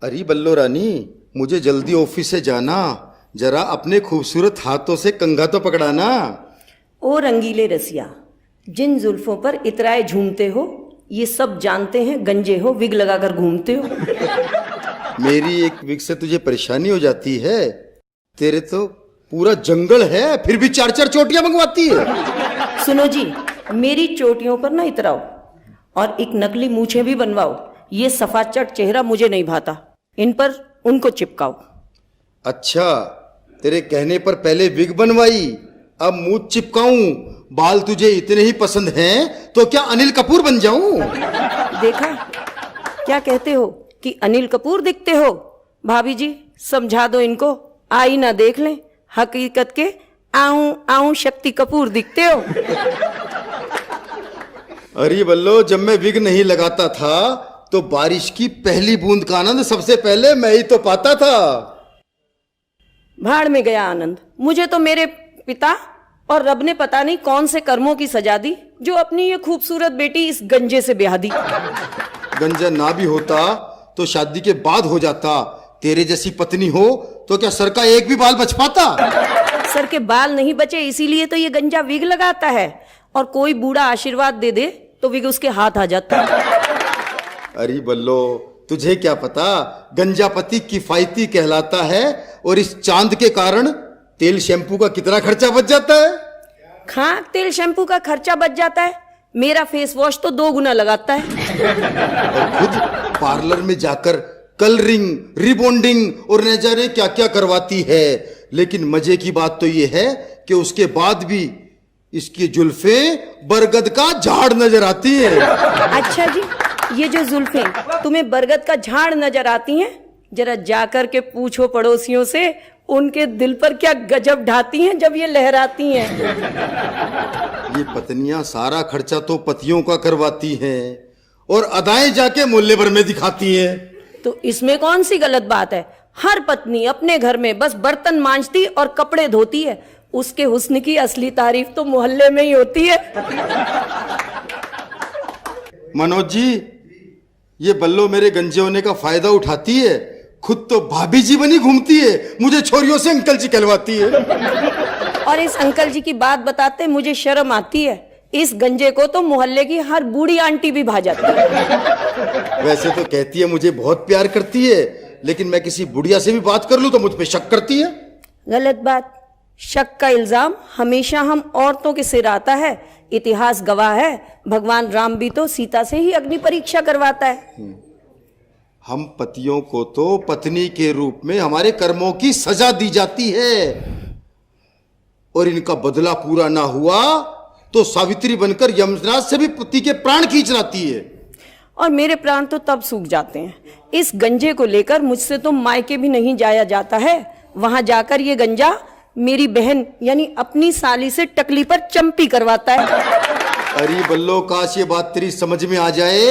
अरे बल्लो रानी, मुझे जल्दी ऑफिस से जाना, जरा अपने खूबसूरत हाथों से कंघा तो पकड़ाना। ओ रंगीले रसिया, जिन जुल्फों पर इतराए झूमते हो, ये सब जानते हैं गंजे हो, विग लगाकर घूमते हो। मेरी एक विग से तुझे परेशानी हो जाती है? तेरे तो पूरा जंगल है, फिर भी 4-4 चोटियां मंगवाती है। सुनो जी, मेरी चोटियों पर ना इतराओ और एक नकली मूछें भी बनवाओ। ये सफाचट चेहरा मुझे नहीं भाता, इन पर उनको चिपकाओ। अच्छा, तेरे कहने पर पहले विग बनवाई, अब मुंह चिपकाऊं। बाल तुझे इतने ही पसंद हैं तो क्या अनिल कपूर बन जाऊं? देखा, क्या कहते हो कि अनिल कपूर दिखते हो? भाभी जी समझा दो इनको, आईना देख लें, हकीकत के आऊं आऊं शक्ति कपूर दिखते हो। अरे बल्लो, जब मैं विग नहीं लगाता था तो बारिश की पहली बूंद का आनंद सबसे पहले मैं ही तो पाता था। भाड़ में गया आनंद, मुझे तो मेरे पिता और रब ने पता नहीं कौन से कर्मों की सजा दी जो अपनी ये खूबसूरत बेटी इस गंजे से ब्याह दी। गंजा ना भी होता तो शादी के बाद हो जाता। तेरे जैसी पत्नी हो तो क्या सर का एक भी बाल बच पाता? सर के बाल नहीं बचे, इसीलिए तो ये गंजा विग लगाता है, और कोई बूढ़ा आशीर्वाद दे दे तो विग उसके हाथ आ जाता। अरे बल्लो, तुझे क्या पता, गंजा पति किफायती कहलाता है और इस चांद के कारण तेल शैम्पू का कितना खर्चा बच जाता है। खाक तेल शैम्पू का खर्चा बच जाता है, मेरा फेस वॉश तो 2 गुना लगाता है। और खुद पार्लर में जाकर कलरिंग, रिबॉन्डिंग और न जाने क्या क्या करवाती है। लेकिन मजे की बात तो ये है कि उसके बाद भी इसकी जुल्फे बरगद का झाड़ नजर आती है। अच्छा जी, ये जो जुल्फें तुम्हें बरगद का झाड़ नजर आती हैं, जरा जाकर के पूछो पड़ोसियों से, उनके दिल पर क्या गजब ढाती हैं जब ये लहराती हैं। ये पत्नियां सारा खर्चा तो पतियों का करवाती हैं और अदाएं जाके मोहल्ले भर में दिखाती हैं। तो इसमें कौन सी गलत बात है? हर पत्नी अपने घर में बस बर्तन मांजती और कपड़े धोती है, उसके हुस्न की असली तारीफ तो मोहल्ले में ही होती है। मनोज जी, ये बल्लो मेरे गंजे होने का फायदा उठाती है, खुद तो भाभी जी बनी घूमती है, मुझे छोरियों से अंकल जी कहलवाती है। और इस अंकल जी की बात बताते मुझे शर्म आती है, इस गंजे को तो मोहल्ले की हर बूढ़ी आंटी भी भा जाती है। वैसे तो कहती है मुझे बहुत प्यार करती है, लेकिन मैं किसी बुढ़िया से भी बात कर लूं तो मुझ पे शक करती है। गलत बात, शक का इल्जाम हमेशा हम औरतों के सिर आता है। इतिहास गवाह है, भगवान राम भी तो सीता से ही अग्नि परीक्षा करवाता है। हम पतियों को तो पत्नी के रूप में हमारे कर्मों की सजा दी जाती है, और इनका बदला पूरा ना हुआ तो सावित्री बनकर यमराज से भी पति के प्राण खींच लाती है। और मेरे प्राण तो तब सूख जाते हैं, इस गंजे को लेकर मुझसे तो मायके भी नहीं जाया जाता है। वहां जाकर ये गंजा मेरी बहन यानी अपनी साली से टकली पर चंपी करवाता है। अरे बल्लो, काश ये बात तेरी समझ में आ जाए,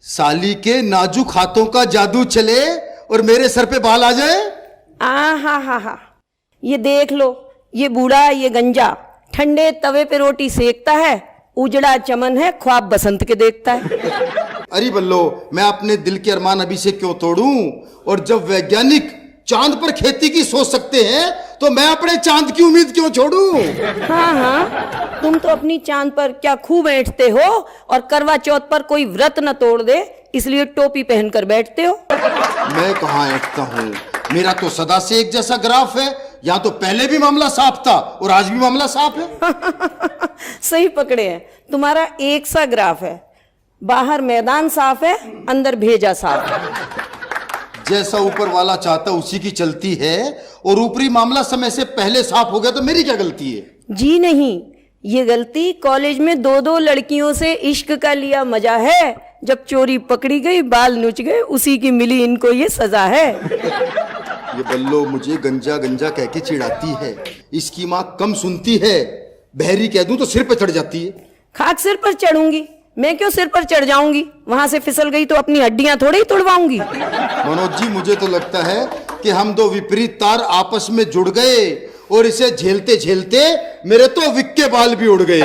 साली के नाजुक हाथों का जादू चले और मेरे सर पे बाल आ जाए। हा, ये देख लो, ये बूढ़ा, ये गंजा ठंडे तवे पे रोटी सेकता है, उजड़ा चमन है, ख्वाब बसंत के देखता है। अरे बल्लो, मैं अपने दिल के अरमान अभी से क्यों तोड़ूं? और जब वैज्ञानिक चांद पर खेती की सोच सकते हैं तो मैं अपने चांद की उम्मीद क्यों छोड़ूं? हाँ, तुम तो अपनी चांद पर क्या खूब ऐंठते हो, और करवा चौथ पर कोई व्रत न तोड़ दे इसलिए टोपी पहनकर बैठते हो। मैं कहाँ ऐंठता हूँ, मेरा तो सदा से एक जैसा ग्राफ है। या तो पहले भी मामला साफ था और आज भी मामला साफ है। सही पकड़े हैं, तुम्हारा एक सा ग्राफ है, बाहर मैदान साफ है, अंदर भेजा साफ है। जैसा ऊपर वाला चाहता उसी की चलती है, और ऊपरी मामला समय से पहले साफ हो गया तो मेरी क्या गलती है? जी नहीं, ये गलती कॉलेज में 2-2 लड़कियों से इश्क का लिया मजा है। जब चोरी पकड़ी गई, बाल नुच गए, उसी की मिली इनको ये सजा है। ये बल्लो मुझे गंजा गंजा कह के चिढ़ाती है, इसकी माँ कम सुनती है, बहरी कह दूं तो सिर पे चढ़ जाती है। खाक सिर पर चढ़ूंगी, मैं क्यों सिर पर चढ़ जाऊंगी? वहां से फिसल गई तो अपनी हड्डियां थोड़ी ही तुड़वाऊंगी। मनोज जी, मुझे तो लगता है कि हम दो विपरीत तार आपस में जुड़ गए और इसे झेलते झेलते मेरे तो विक के बाल भी उड़ गए।